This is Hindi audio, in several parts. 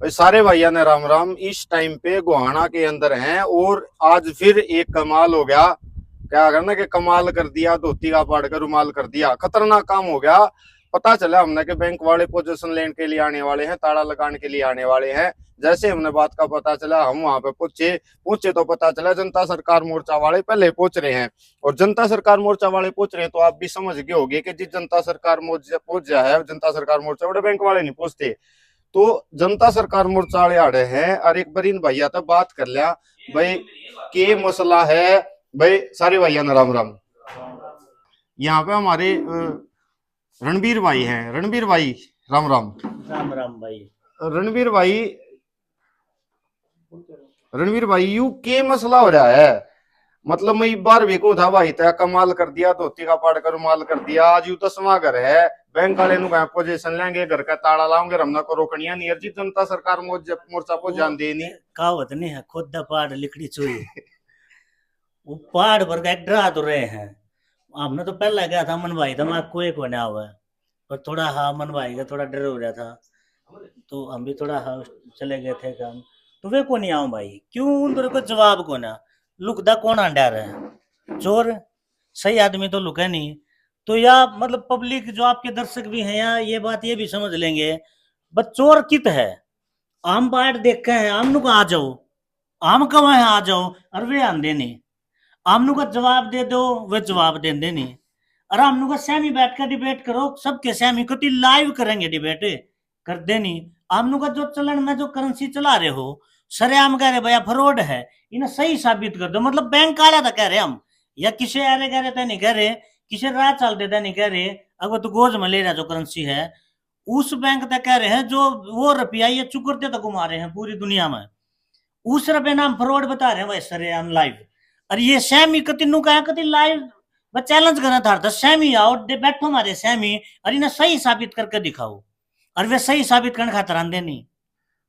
सारे भैया ने राम राम। इस टाइम पे गोहाना के अंदर हैं और आज फिर एक कमाल हो गया। क्या करना कि कमाल कर दिया, धोती का पाड़ कर रुमाल कर दिया, खतरनाक काम हो गया। पता चला हमने कि बैंक वाले पोजीशन लेने के लिए आने वाले हैं, ताला लगाने के लिए आने वाले हैं। जैसे हमने बात का पता चला हम वहां पे पहुंचे पहुंचे तो पता चला जनता सरकार मोर्चा वाले पहले पहुंच रहे हैं। और जनता सरकार मोर्चा वाले पहुंच रहे हैं तो आप भी समझ गए होंगे कि जिस जनता सरकार मोर्चा पहुंच जाए है, जनता सरकार मोर्चा वाले बैंक वाले नहीं पहुंचते। तो जनता सरकार मोर्चा वाले आड़े हैं और एक बार इन भैया तक बात कर लिया भाई के मसला है। भाई सारे भैया ना राम राम। यहाँ पे हमारे रणबीर भाई हैं। रणबीर भाई राम राम। राम राम भाई। रणबीर भाई रणबीर भाई यू के मसला हो रहा है। मतलब मैं एक बार भी को था भाई तय कमाल कर दिया, धोती का पाड़ कर रुमाल कर दिया। आज यू 10वां घर है, बैंक वाले नु पोजीशन लेंगे, घर का ताला लाओगे, रमना को रोकनिया नहीं। अर्जी जनता सरकार मोर्चा को जान दे नहीं। कहावत नहीं है खुद दा पहाड़ लिकड़ी चोई। वो पहाड़ पर का डरा तो रहे हैं। हमने तो पहला गया था मन भाई था, मैं कोई को नहीं आवा पर थोड़ा हाँ मन भाई का थोड़ा डर हो रहा था तो हम भी थोड़ा हाँ चले गए थे काम। तो वे को नहीं आओ भाई, क्यों उन को जवाब को ना लुकदा कौन अंडा रहा है। चोर सही आदमी तो लुका नहीं। तो या मतलब पब्लिक जो आपके दर्शक भी हैं या ये बात ये भी समझ लेंगे बस चोर कित है। आम बाट देख के है आम नु को आ जाओ, आम कब है आ जाओ और वे आंदे नहीं। आमनू का जवाब दे दो वे जवाब देंदे नहीं। और आमनू का सहमी बैठ कर डिबेट करो, सबके सहमी को लाइव करेंगे डिबेट कर दे नहीं। आमनू का जो चलन में जो करेंसी चला रहे हो सरेआम कह रहे भैया फ्रॉड है, इन्हें सही साबित कर दो। मतलब बैंक आया था कह रहे हम या किसी आरे कह रहे थे नहीं कह रहे, किसी राह चल देता नहीं कह रहे। अगर तो गोज में ले रहा जो करेंसी है उस बैंक तक कह रहे हैं जो वो रुपया ये चुकरते तक घुमा रहे हैं पूरी दुनिया में, उस रुपये नाम फ्रॉड बता रहे हैं भाई सरेआम लाइव। और ये सैमी कतिनु का कति लाइव बस चैलेंज करना था सैमी आओ बैठो हमारे सैमी और इन्हें सही साबित करके दिखाओ। और वे सही साबित करने खातर आंदे नहीं।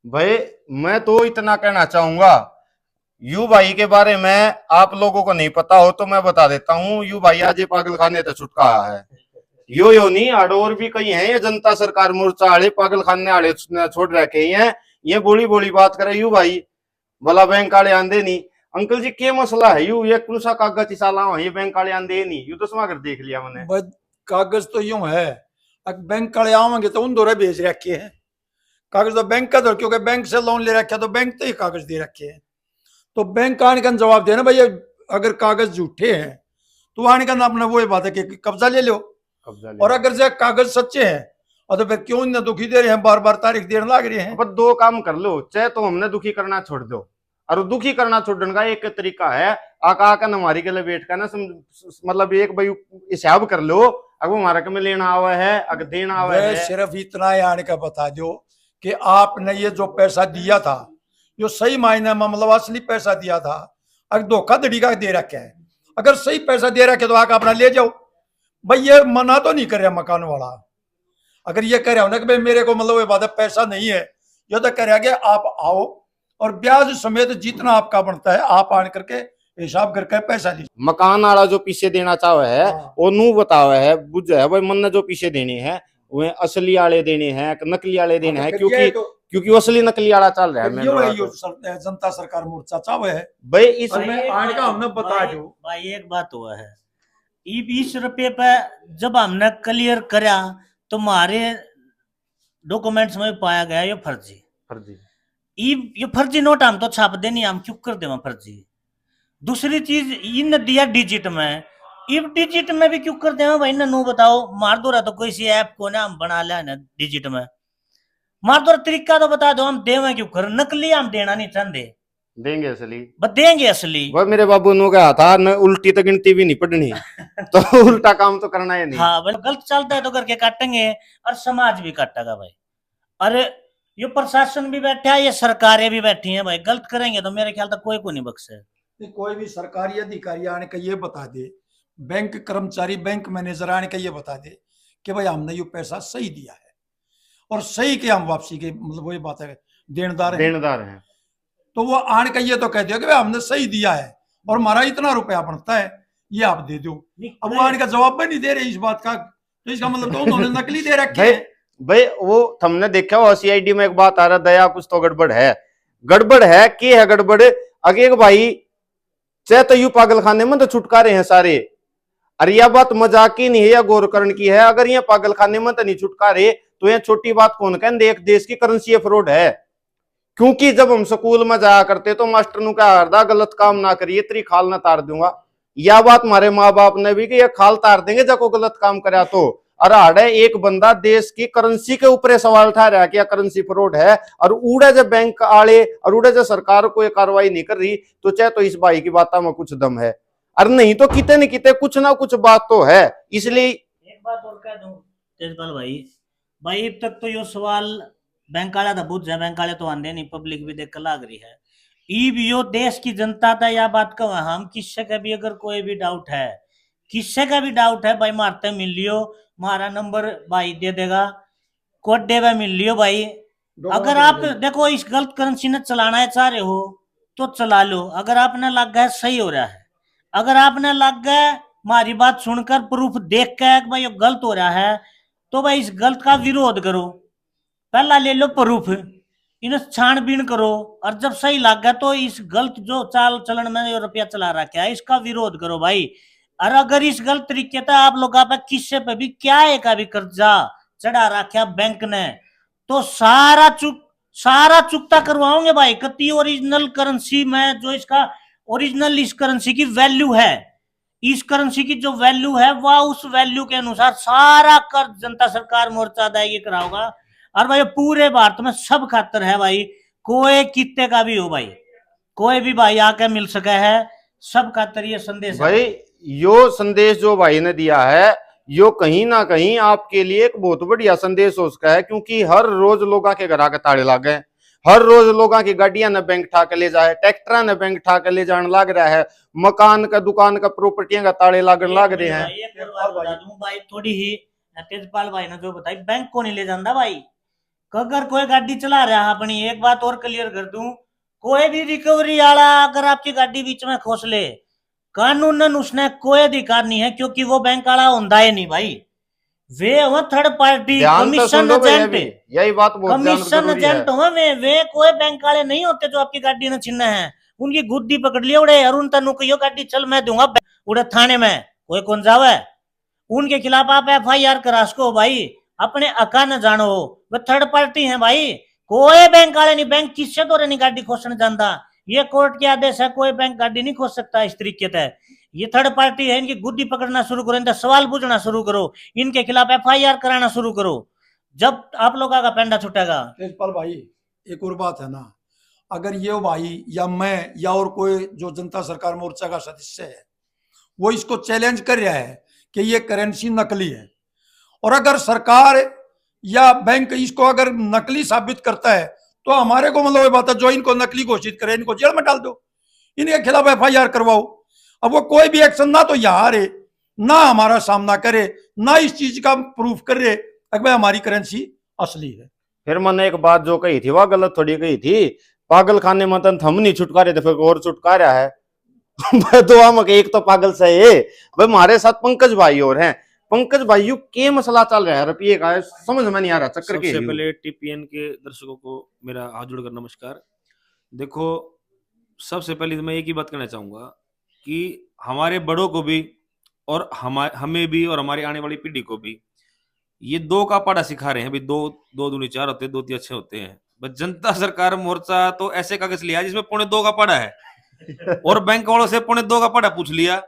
भाई मैं तो इतना कहना चाहूंगा, यू भाई के बारे में आप लोगों को नहीं पता हो तो मैं बता देता हूँ। यू भाई आज पागल खाने तो छुटका है। यो नहीं आड़ो और भी कई हैं, ये जनता सरकार मोर्चा आड़े पागल खाने आड़े छोड़ रखे हैं। ये बोली बोली बात करे यू भाई भला बैंक आड़े आंदे नहीं। अंकल जी के मसला है यू ये कौन सा कागज साला ये बैंक वाले आंदे नहीं। यू 10वां घर देख लिया मैंने। कागज तो यूं है बैंक वाले आवेंगे तो उन दौरे भेज रखे हैं कागज तो बैंक का दो, क्योंकि बैंक से लोन ले रखे तो बैंक तो ही कागज दे रखे हैं। तो बैंक आने का जवाब देना भैया अगर कागज झूठे हैं तो आने का अपना वो बात है कि कब्जा ले लो। और अगर से कागज सच्चे हैं और तो फिर क्यों इतना दुखी दे रहे हैं, बार बार तारीख देने लग रहे हैं। पर दो काम कर लो, चाहे तो हमने दुखी करना छोड़ दो और दुखी करना छोड़ने का एक तरीका है आका आका हमारी के लिए बैठ कर ना मतलब एक भाई हिसाब कर लो। अगर हमारा के में लेना आवा है अगर देना आवा है। सिर्फ इतना ही आने का बता दो कि आपने ये जो पैसा दिया था जो सही मायने में मतलब असली पैसा दिया था, अगर धोखाधड़ी का दे रखे है, अगर सही पैसा दे रखे तो आके अपना ले जाओ। भाई ये मना तो नहीं कर रहा मकान वाला, अगर ये कह रहा हो ना कि भाई मेरे को मतलब ये बात है पैसा नहीं है, ये तो कह रहा कि आप आओ और ब्याज समेत जितना आपका बनता है आप आन करके हिसाब करके पैसा लीजिए। मकान वाला जो पीछे देना चाहे है वो नू बतावा है बुझ है भाई मन जो पीछे देने हैं वे असली आले देने हैं नकली आले देने हैं, क्योंकि असली नकली आला चल रहा है। जनता सरकार मोर्चा चाहे है भाई इसमें आने का हमने बता दो भाई एक बात हुआ है 20 रुपये पे जब हमने क्लियर करा तो हमारे डॉक्यूमेंट्स में पाया गया ये फर्जी ये फर्जी नोट हम तो छाप देनी हम क्यों कर दे फर्जी। दूसरी चीज इन दिया डिजिट में, डिजिट में भी क्यों कर दे भाई ना नो बताओ। मार दो रहा तो कोई सी ऐप को ना हम बना लिया ना डिजिट में, मार दो तरीका तो बता दो हम देवे क्यों कर। नकली हम देना नहीं चाहते, देंगे असली बस देंगे असली। वह मेरे बाबू ने कहा था न उल्टी तो गिनती भी नहीं पढ़नी तो उल्टा काम तो करना है नहीं। हाँ गलत चलता है तो करके काटेंगे और समाज भी काटेगा भाई। अरे ये प्रशासन भी बैठा है ये सरकारें भी बैठी हैं भाई, गलत करेंगे तो मेरे ख्याल तक कोई को नहीं बख्शे। कोई भी सरकारी अधिकारी आने का ये बता दे, बैंक कर्मचारी बैंक मैनेजर आने का ये बता दे कि भाई हमने ये पैसा सही दिया है और सही के हम वापसी के मतलब वही बात है देनदार हैं तो वो आने का ये तो कह दिया कि भाई हमने सही दिया है और हमारा इतना रुपया बनता है ये आप दे दो। अब वो आने का जवाब भी नहीं दे रहे इस बात का, तो इसका मतलब तो उन्होंने नकली दे रखे है। भाई वो हमने देखा हो सीआईडी में एक बात आ रहा, दया कुछ तो गड़बड़ है। गड़बड़ है की है गड़बड़? अगे एक भाई चाहे तो यू पागल खाने में तो छुटकारे हैं सारे। अरे यह बात मजाक की नहीं है या गौर करण की है। अगर ये पागल खाने में तो नहीं छुटकारे तो यह छोटी बात कौन कहते, एक देश की करेंसी फ्रॉड है। क्योंकि जब हम स्कूल में जाया करते तो मास्टर नु क्या हरदा गलत काम ना करिए, तेरी खाल ना तार दूंगा। यह बात हमारे माँ बाप ने भी कि ये खाल तार देंगे जब को गलत काम करा तो। अरे हाड़े एक बंदा देश की करेंसी के ऊपर सवाल उठा रहा है कि करेंसी फ्रॉड है, और उड़े जब बैंक आले और उड़े जब सरकार कोई कार्रवाई नहीं कर रही तो चाहे तो इस भाई की बात में कुछ दम है, और नहीं तो किते न किते कुछ ना कुछ बात तो है। इसलिए एक बात और कह दूं तेजपाल भाई, भाई अब तक तो यो सवाल बैंक वाला था बुझ जाए, बैंक वाले तो आंदे नहीं, पब्लिक भी देख कर लाग रही है। ई भी यो देश की जनता था या बात का हम किससे का भी अगर कोई भी डाउट है, किससे का भी डाउट है भाई मारते मिल लियो, मारा नंबर भाई दे देगा, कोड देवा मिल लियो भाई। अगर आप देखो इस गलत करेंसी ने चलाना है चाह रहे हो तो चला लो, अगर आपने लग गया सही हो रहा है, अगर आपने लग गया हमारी बात सुनकर प्रूफ देख के भाई ये गलत हो रहा है तो भाई इस गलत का विरोध करो, पहला ले लो प्रूफ, इन्हें छानबीन करो, और जब सही लग गया तो इस गलत जो चाल चलन में रुपया चला रखा है इसका विरोध करो भाई। और अगर इस गलत तरीके से आप लोग पे किस्से पे भी क्या है का भी कर्जा चढ़ा रखा बैंक ने तो सारा चुकता करवाओगे भाई। कति ओरिजिनल करेंसी में जो इसका ओरिजिनल इस करेंसी की वैल्यू है, इस करेंसी की जो वैल्यू है वह उस वैल्यू के अनुसार सारा कर्ज जनता सरकार मोर्चा अदायगी कराओगा। और भाई पूरे भारत में सब खातर है भाई, कोई कितने का भी हो भाई, कोई भी भाई आके मिल सके है, सब खातर ये संदेश भाई है। यो संदेश जो भाई ने दिया है यो कहीं ना कहीं आपके लिए एक बहुत बढ़िया संदेश हो सका है, क्योंकि हर रोज लोगों के घर के ताले लाग गए, हर रोज लोगों की गाड़ियां ने बैंक ठा के ले जाए, ट्रैक्टर ने बैंक ठा के ले जाने लग रहा है, मकान का दुकान का प्रॉपर्टियां का ताले लागने लग रहे हैं। बता दूं भाई थोड़ी ही, तेजपाल भाई ने जो बताई बैंक को नहीं ले जाता भाई, अगर कोई गाड़ी चला रहा है अपनी, एक बात और क्लियर कर दूं, कोई भी रिकवरी वाला अगर आपकी गाड़ी बीच में खोस ले कानूनन उसने कोई अधिकार नहीं है, क्योंकि वो बैंक वाला होता है नहीं भाई, वे हो थर्ड पार्टी कमीशन एजेंट, यही बात कमीशन एजेंट हो वे कोई बैंक वाले नहीं होते जो आपकी गाड़ी ने छीना है। उनकी गुद्दी पकड़ लिया उड़े अरुण तनु को यो गाड़ी चल मैं दूंगा उड़े थाने में, कोई कौन जावे उनके खिलाफ आप FIR करा सको भाई, अपने अका न जानो वो थर्ड पार्टी है भाई, कोई बैंक वाले नहीं, बैंक किससे तो नहीं गाड़ी खोसने जानता, ये कोर्ट के आदेश है, कोई बैंक गाड़ी नहीं खोस सकता इस तरीके से, ये थर्ड पार्टी है, इनकी गुद्दी पकड़ना शुरू करो, इनका सवाल पूछना शुरू करो, इनके खिलाफ FIR कराना शुरू करो, जब आप लोगों का पेंडा छुटेगा। तेजपाल भाई एक और बात है ना, अगर ये भाई या मैं या और कोई जो जनता सरकार मोर्चा का सदस्य है वो इसको चैलेंज कर रहा है कि ये करेंसी नकली है, और अगर सरकार या बैंक इसको अगर नकली साबित करता है तो हमारे को मतलब ये बात है जो इनको नकली घोषित करे इनको जेल में डाल दो, इनके खिलाफ FIR करवाओ। अब वो कोई भी एक्शन ना तो यहाँ रे ना हमारा सामना करे ना इस चीज का प्रूफ करे कि भाई हमारी करेंसी असली है। फिर मैंने एक बात जो कही थी वह गलत थोड़ी कही थी, पागल खाने में हम नहीं छुटका रहे थे, फिर और छुटका रहा है। तो हम एक तो पागल से है भाई, हमारे साथ पंकज भाई और हैं। पंकज भाई यू के मसला चल रहा है रुपये का, समझ में नहीं आ रहा चक्कर के। सबसे पहले TPN के दर्शकों को मेरा हाथ जोड़कर नमस्कार। देखो सबसे पहले मैं एक ही बात कहना चाहूंगा कि हमारे बड़ों को भी और हमें भी और हमारी आने वाली पीढ़ी को भी ये दो का पढ़ा सिखा रहे हैं भाई, दो दूनी चार होते हैं, दो तीन अच्छे होते हैं। बस जनता सरकार मोर्चा तो ऐसे कागज लिया जिसमें 2.25 का पढ़ा है और बैंक वालों से 2.25 का पढ़ा पूछ लिया,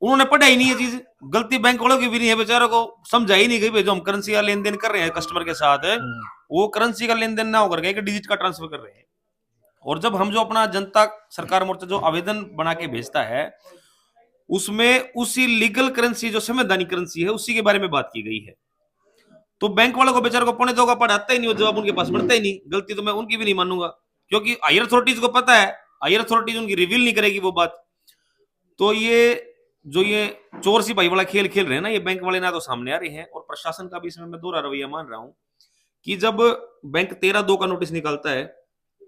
उन्होंने पढ़ा ही नहीं है चीज, गलती बैंक वालों की भी नहीं है, बेचारों को समझा ही नहीं गई। जो हम करेंसी का लेन देन कर रहे हैं कस्टमर के साथ है वो करेंसी का लेन देन ना होकर के डिजिट का ट्रांसफर कर रहे हैं। और जब हम जो अपना जनता सरकार मोर्चा जो आवेदन बना के भेजता है उसमें उसी लीगल करेंसी जो संवैधानिक करेंसी है उसी के बारे में बात की गई है। तो बैंक वालों को बेचारों को 2.25 का पढ़ाता ही नहीं, वो जवाब उनके पास बढ़ता ही नहीं। गलती तो मैं उनकी भी नहीं मानूंगा, क्योंकि हायर अथॉरिटीज को पता है, हायर अथॉरिटीज उनकी रिवील नहीं करेगी वो बात। तो ये जो ये चोर सिपाही वाला खेल खेल रहे हैं ना, ये बैंक वाले ना तो सामने आ रहे हैं, और प्रशासन का भी इसमें मैं दोहरा रवैया मान रहा हूं कि जब बैंक 13(2) का नोटिस निकालता है,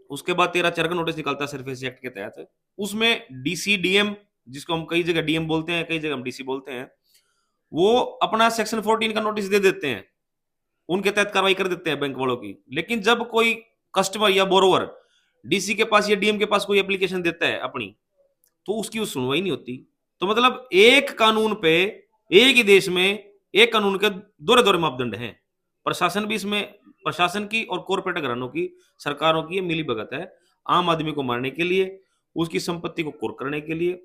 उसके बाद 13(4) का नोटिस निकालता है सरफेसी एक्ट के तहत, उसमें DC DM, जिसको हम कई जगह DM बोलते हैं, कई जगह हम DC बोलते हैं, वो अपना सेक्शन 14 का नोटिस दे देते हैं उनके तहत कार्रवाई कर देते हैं बैंक वालों की। लेकिन जब कोई कस्टमर या बोरोवर डीसी के पास या डीएम के पास कोई एप्लीकेशन देता है अपनी, तो उसकी सुनवाई नहीं होती। तो मतलब एक कानून पे, एक ही देश में एक कानून के दोहरे दोहरे मापदंड हैं। प्रशासन भी इसमें, प्रशासन की और कॉर्पोरेट घरानों की, सरकारों की ये मिली भगत है आम आदमी को मारने के लिए, उसकी संपत्ति को कुर्क करने के लिए।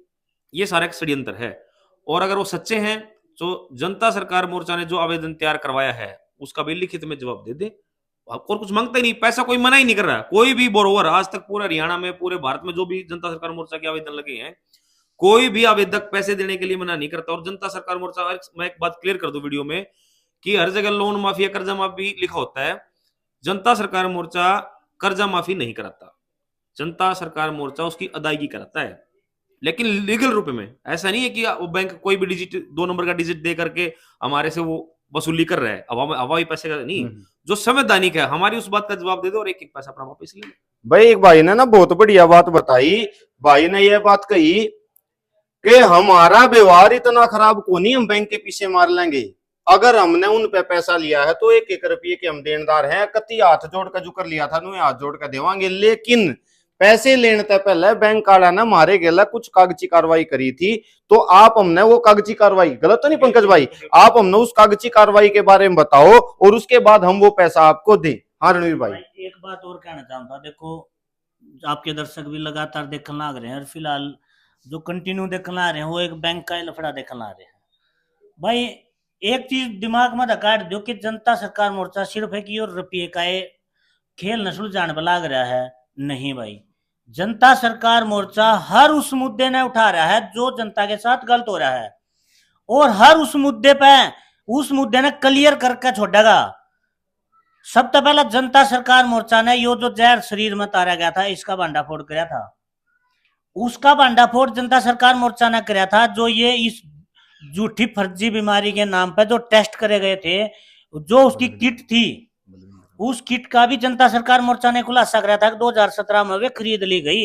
ये सारा एक षड्यंत्र है। और अगर वो सच्चे हैं तो जनता सरकार मोर्चा ने जो आवेदन तैयार करवाया है उसका भी लिखित में जवाब दे दे। और कुछ मांगता ही नहीं, पैसा कोई मना ही नहीं कर रहा। कोई भी बोरोवर आज तक पूरे हरियाणा में, पूरे भारत में जो भी जनता सरकार मोर्चा के आवेदन लगे हैं, कोई भी आवेदक पैसे देने के लिए मना नहीं करता। और जनता सरकार मोर्चा, मैं एक बात क्लियर कर दूं वीडियो में कि हर जगह लोन माफी या कर्जा माफी लिखा होता है, जनता सरकार मोर्चा कर्जा माफी नहीं कराता। जनता सरकार मोर्चा उसकी अदायगी कराता है, लेकिन लीगल रूप में। ऐसा नहीं है कि वो बैंक कोई भी डिजिट, 2 नंबर का डिजिट दे करके हमारे से वो वसूली कर रहा है हवाई पैसे का नहीं। जो संवैधानिक है, हमारी उस बात का जवाब दे दो और एक एक पैसा अपना वापस ले लो। भाई एक भाई ने ना बहुत बढ़िया बात बताई। भाई ने ये बात कही कि हमारा व्यवहार इतना खराब को नहीं हम बैंक के पीछे मार लेंगे। अगर हमने उन पे पैसा लिया है तो 1-1 रुपये के हम देनदार हैं, कति हाथ जोड़ कर जुकर लिया था नु हाथ जोड़ कर देवांगे। लेकिन पैसे लेने से पहले बैंक वाला ने मारे गेला कुछ कागजी कार्रवाई करी थी, तो आप हमने वो कागजी कार्रवाई, गलत तो नहीं पंकज भाई, आप हमने उस कागजी कार्रवाई के बारे में बताओ और उसके बाद हम वो पैसा आपको दें। हाँ रणवीर भाई, एक बात और कहना चाहता हूँ। देखो, आपके दर्शक भी लगातार देखने लग रहे हैं और फिलहाल जो कंटिन्यू देखने आ रहे हैं वो एक बैंक का लफड़ा देखने आ रहे हैं। भाई एक चीज दिमाग में काट दो कि जनता सरकार मोर्चा सिर्फ है कि और रुपये का खेल न सुलझाने पर लाग रहा है। नहीं भाई, जनता सरकार मोर्चा हर उस मुद्दे ने उठा रहा है जो जनता के साथ गलत हो रहा है, और हर उस मुद्दे ने क्लियर करके छोड़ेगा। सबसे पहला जनता सरकार मोर्चा ने यो जो जहर शरीर में तारा गया था इसका भांडाफोड़ किया था, उसका भांडाफोड़ जनता सरकार मोर्चा ने किया था। जो ये इस झूठी फर्जी बीमारी के नाम पे जो टेस्ट करे गए थे, जो उसकी किट थी, उस किट का भी जनता सरकार मोर्चा ने खुलासा कराया था कि 2017 में वे खरीद ली गई।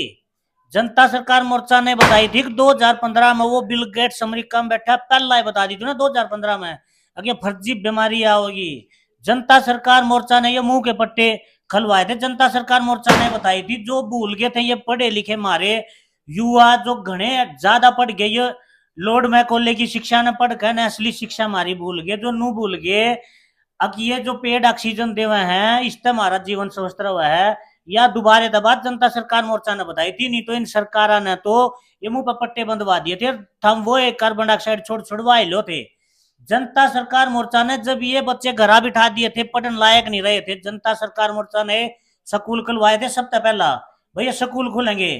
जनता सरकार मोर्चा ने बताई थी कि 2015 में वो बिल गेट्स अमेरिका में बैठा पहला ही बता दी थी ना 2015 में अगर फर्जी बीमारी होगी। जनता सरकार मोर्चा ने ये मुंह के पट्टे खलवाए थे। जनता सरकार मोर्चा ने बताई थी जो भूल गए थे ये पढ़े लिखे मारे युवा, जो घने ज्यादा पढ़ गए, ये लॉर्ड मैकॉले की शिक्षा ने पढ़कर असली शिक्षा मारी भूल गए, जो नू भूल गए अब ये जो पेड ऑक्सीजन दे हुए हैं इससे हमारा जीवन स्वस्थ हुआ है, या दोबारा दबात जनता सरकार मोर्चा ने बताई थी। नहीं तो इन सरकारों ने तो ये मुंह पर पट्टे बंधवा दिए थे, हम वो एक कार्बन डाइऑक्साइड छोड़वा लो थे। जनता सरकार मोर्चा ने जब ये बच्चे घरा बिठा दिए थे, पढ़ने लायक नहीं रहे थे, जनता सरकार मोर्चा ने स्कूल खुलवाए थे। सबसे पहला भैया स्कूल खुलेंगे।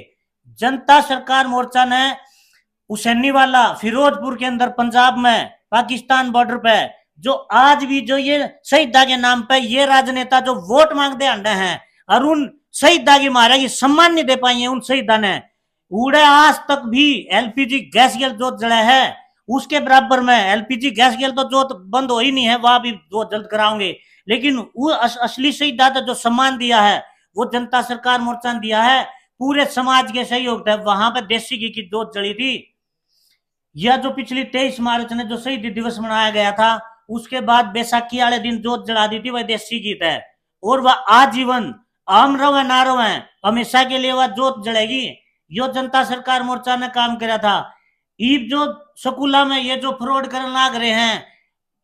जनता सरकार मोर्चा ने हुसैनी वाला फिरोजपुर के अंदर पंजाब में पाकिस्तान बॉर्डर पे जो आज भी जो ये शहीदा के नाम पे ये राजनेता जो वोट मांगते अंडे हैं और उन शहीदा की मारा की सम्मान नहीं दे पाई है, उन शहीदा ने उड़े आज तक भी एलपीजी गैस गैल जो जड़ा है उसके बराबर में एलपीजी गैस गैल तो जो बंद हो ही नहीं है, वहां भी जो जल्द कराओगे। लेकिन वो असली शहीदा जो सम्मान दिया है वो जनता सरकार मोर्चा ने दिया है, पूरे समाज के सहयोग है। वहां पे देसी घी की जोत जड़ी थी। यह जो पिछली 23 मार्च ने जो शहीदी दिवस मनाया गया था उसके बाद बैसाखी वाले दिन जोत जला दी थी, वह देसी गीत है और वह आजीवन आम रवे ना रवे हमेशा के लिए वह जोत जलेगी। यो जनता सरकार मोर्चा ने काम किया था। ईब जो स्कूला में ये जो फ्रॉड करने लाग रहे हैं,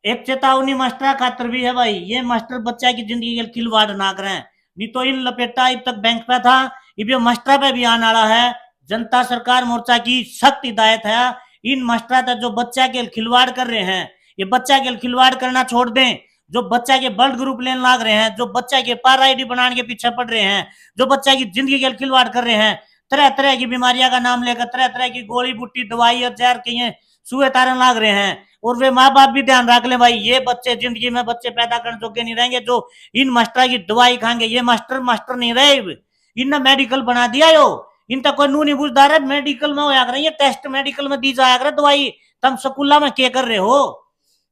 एक चेतावनी मास्टर खातर भी है भाई, ये मास्टर बच्चा की जिंदगी के खिलवाड़ ना करें। नहीं तो इन लपेटा अब तक बैंक पे था, इब मास्टर पे भी आने वाला है। जनता सरकार मोर्चा की सख्त हिदायत है इन मास्टर तक जो बच्चा के खिलवाड़ कर रहे हैं, ये बच्चा के खिलवाड़ करना छोड़ दें। जो बच्चा के ब्लड ग्रुप लेने लाग रहे हैं, जो बच्चा के पार आईडी बनाने के पीछे पड़ रहे हैं, जो बच्चा की जिंदगी के खिलवाड़ कर रहे हैं, तरह तरह की बीमारियां का नाम लेकर तरह तरह की गोली बूटी दवाई और जहर के सुए तारन लाग रहे हैं। और वे माँ बाप भी ध्यान रख ले भाई, ये बच्चे जिंदगी में बच्चे पैदा करने जोगे नहीं रहेंगे जो इन मास्टर की दवाई खाएंगे। ये मास्टर नहीं रहे, इनने मेडिकल बना दिया। यो इन तक कोई नू नहीं बुझदार है, मेडिकल में होया करे, टेस्ट मेडिकल में दी जाया करे दवाई। तुम स्कूला में क्या कर रहे हो?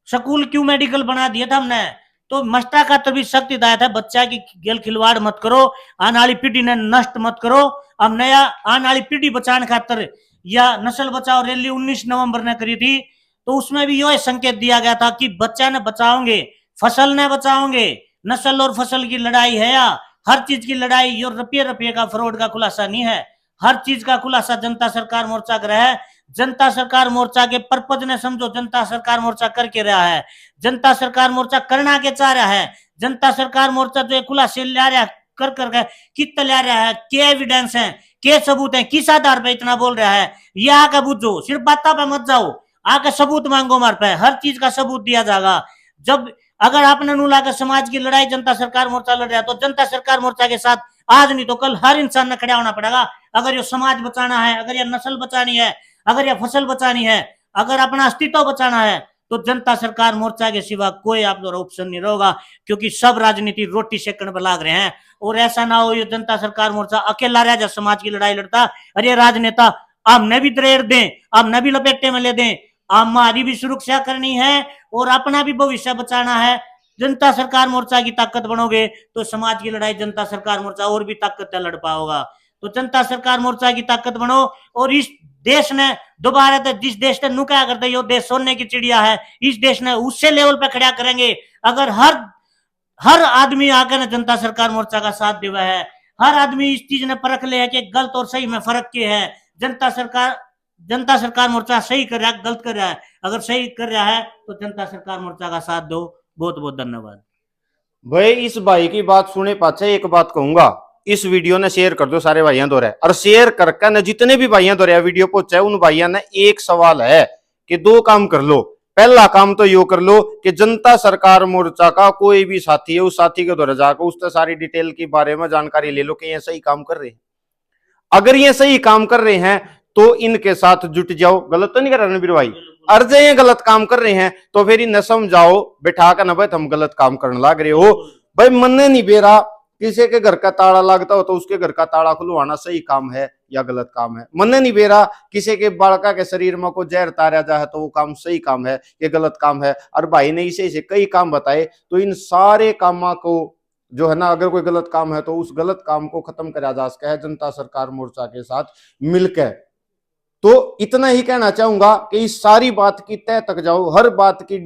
स्कूल क्यों मेडिकल बना दिया था हमने? तो मास्टर का तो भी सख्त हिदायत है, बच्चा की गेल खिलवाड़ मत करो, आने वाली पीढ़ी ने नष्ट मत करो। हम नया आने वाली पीढ़ी बचाने खातर या नस्ल बचाओ रैली 19 नवंबर ने करी थी, तो उसमें भी यह संकेत दिया गया था कि बच्चा ने बचाओगे फसल न बचाओगे, नस्ल और फसल की लड़ाई है या हर चीज की लड़ाई, यो रुपये रुपये का फ्रॉड का खुलासा नहीं है, हर चीज का खुलासा जनता सरकार मोर्चा कर रहा है। जनता सरकार मोर्चा के पर्पज ने समझो, जनता सरकार मोर्चा करके रहा है, जनता सरकार मोर्चा करना के चाह रहा है, जनता सरकार मोर्चा जो खुलासे ला रहा है कर कर कितना ला रहा है, क्या एविडेंस है, क्या सबूत है, किस आधार पे इतना बोल रहा है, ये आके बुझो, सिर्फ बातों पे मत जाओ, आके सबूत मांगो हमारे पे, हर चीज का सबूत दिया जाएगा। जब अगर आपने नूला के समाज की लड़ाई जनता सरकार मोर्चा लड़ रहा है तो जनता सरकार मोर्चा के साथ आज नहीं तो कल हर इंसान ने खड़ा होना पड़ेगा। अगर ये समाज बचाना है, अगर ये नस्ल बचानी है, अगर ये फसल बचानी है, अगर अपना अस्तित्व बचाना है, तो जनता सरकार मोर्चा के सिवा कोई आप लोग ऑप्शन नहीं रहेगा, क्योंकि सब राजनीति रोटी सेकंड पर लाग रहे हैं। और ऐसा ना हो ये जनता सरकार मोर्चा अकेला रह जाए समाज की लड़ाई लड़ता, अरे राजनेता हमने भी दरेड़ दें, हमने भी लपेटे में ले दें, हमारी भी सुरक्षा करनी है और अपना भी भविष्य बचाना है। जनता सरकार मोर्चा की ताकत बनोगे तो समाज की लड़ाई जनता सरकार मोर्चा और भी ताकत से लड़ पाओगा। तो जनता सरकार मोर्चा की ताकत बनो। और इस देश ने दोबारा तो जिस देश ने नुका करते यो देश सोने की चिड़िया है, इस देश ने उससे लेवल पे खड़ा करेंगे अगर हर आदमी आकर ने जनता सरकार मोर्चा का साथ देवा है, हर आदमी इस चीज ने परख ले है कि गलत और सही में फर्क क्या है। जनता सरकार मोर्चा सही कर रहा है, गलत कर रहा है, अगर सही कर रहा है तो जनता सरकार मोर्चा का साथ दो। बहुत बहुत धन्यवाद भाई। इस भाई की बात सुने पाछे एक बात कहूंगा, इस वीडियो ने शेयर कर दो सारे भाइयों दो रहे, और शेयर करके न जितने भी भाइयों दो रहे वीडियो पहुंचे उन भाइयों ने एक सवाल है कि दो काम कर लो। पहला काम तो यो कर लो कि जनता सरकार मोर्चा का कोई भी साथी है उस साथी के द्वारा जाकर उससे सारी डिटेल के बारे में जानकारी ले लो कि ये सही काम कर रहे हैं। अगर ये सही काम कर रहे हैं तो इनके साथ जुट जाओ। गलत तो नहीं कर रहे रणबीर भाई? अर्ज ये गलत काम कर रहे हैं तो फिर इन्हें समझाओ बैठा कर, ना भाई तुम गलत काम करने लग रहे हो। भाई मन नहीं बेरा किसी के घर का ताला लगता हो तो उसके घर का ताला खुलवाना सही काम है या गलत काम है? मन नहीं बेरा किसी के बालका के शरीर में को जहर तारा जाए तो वो काम सही काम है या गलत काम है? और भाई ने इसे कई काम बताए, तो इन सारे कामों को जो है ना, अगर कोई गलत काम है तो उस गलत काम को खत्म करा जा सकता है जनता सरकार मोर्चा के साथ मिलकर। तो इतना ही कहना चाहूंगा कि इस सारी बात की तह तक जाओ, हर बात की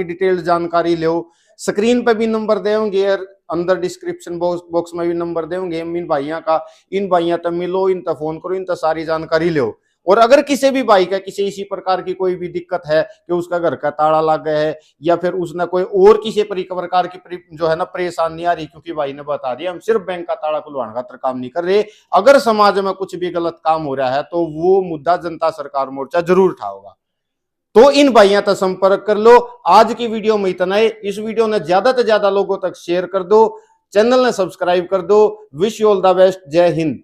डिटेल जानकारी लो। स्क्रीन पे भी नंबर देंगे और अंदर डिस्क्रिप्शन बॉक्स में भी नंबर देंगे इन भाइयों का, इन भाइयों तक मिलो, इन तक फोन करो, इन तक सारी जानकारी लो। और अगर किसी भी भाई का किसी इसी प्रकार की कोई भी दिक्कत है कि उसका घर का ताला लग गया है या फिर उसने कोई और किसी प्रकार की जो है ना परेशानी आ रही, क्योंकि भाई ने बता दिया हम सिर्फ बैंक का ताला खुलवाने का काम नहीं कर रहे, अगर समाज में कुछ भी गलत काम हो रहा है तो वो मुद्दा जनता सरकार मोर्चा जरूर उठाओगा। तो इन भाइयों तक संपर्क कर लो। आज की वीडियो में इतना ही। इस वीडियो ने ज्यादा से ज्यादा लोगों तक शेयर कर दो, चैनल ने सब्सक्राइब कर दो। Wish you all the best. जय हिंद।